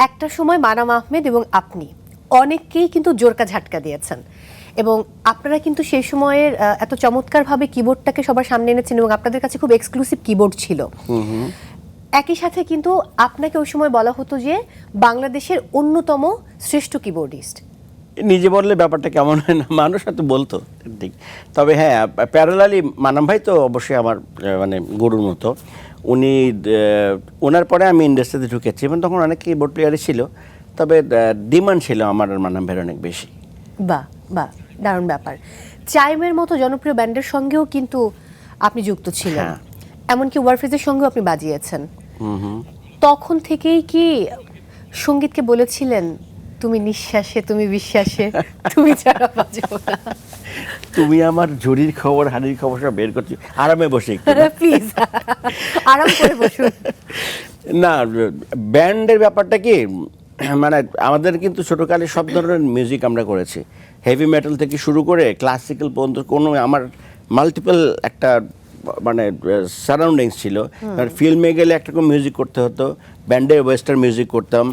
একটা সময় মানাম আহমেদ এবং আপনি অনেককেই কিন্তু জোরকা ঝাটকা দিয়েছেন এবং আপনারা কিন্তু সেই সময়ের এত চমৎকারভাবে কিবোর্ডটাকে সবার সামনে এনেছেন এবং আপনাদের কাছে খুব এক্সক্লুসিভ কিবোর্ড ছিল। একই সাথে কিন্তু আপনাকে ওই সময় বলা হতো যে বাংলাদেশের অন্যতম শ্রেষ্ঠ কিবোর্ডিস্ট। নিজে বললে ব্যাপারটা কেমন হয় না, মানুষ হয়তো বলতো ঠিক। তবে হ্যাঁ, প্যারালালি মানাম ভাই তো অবশ্যই আমার মানে গুরুর মতো। উনি ওনার পরে আমি ইন্ডাস্ট্রিতে ঢুকেছি এবং তখন অনেক কিবোর্ড প্লেয়ারই ছিল, তবে ডিমান্ড ছিল আমার আর মানাম ভাইয়ের অনেক বেশি। বাহ বাহ, দারুণ ব্যাপার। চাইমের মতো জনপ্রিয় ব্যান্ডের সঙ্গেও কিন্তু আপনি যুক্ত ছিলেন, এমনকি ওয়ারফেজের সঙ্গেও আপনি বাজিয়েছেন। তখন থেকেই কি সঙ্গীতকে বলেছিলেন তুমি নিঃশ্বাসে তুমি বিশ্বাসে তুমি ছাড়া বাঁচবো না? তুমি আমার ঝুড়ির খবর হাড়ির খবর সব বের করছি, আরামে বসে একটু প্লিজ আরাম করে বসুন। না, ব্যান্ডের ব্যাপারটা কি, মানে আমাদের কিন্তু ছোটোকালে সব ধরনের মিউজিক আমরা করেছি, হেভি মেটাল থেকে শুরু করে ক্লাসিক্যাল পর্যন্ত। কোনো আমার মাল্টিপল একটা মানে সারাউন্ডিংস ছিল। ফিল্মে গেলে একরকম মিউজিক করতে হতো, ব্যান্ডে ওয়েস্টার্ন মিউজিক করতাম,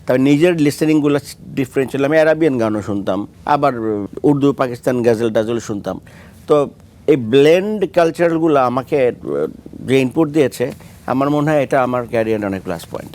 তবে নিজের লিসেনিংগুলো ডিফারেন্ট ছিল। আমি অ্যারাবিয়ান গানও শুনতাম, আবার উর্দু পাকিস্তান গাজল টাজল শুনতাম। তো এই ব্লেন্ড কালচারগুলো আমাকে যে ইনপুট দিয়েছে, আমার মনে হয় এটা আমার ক্যারিয়ারের অনেক প্লাস পয়েন্ট।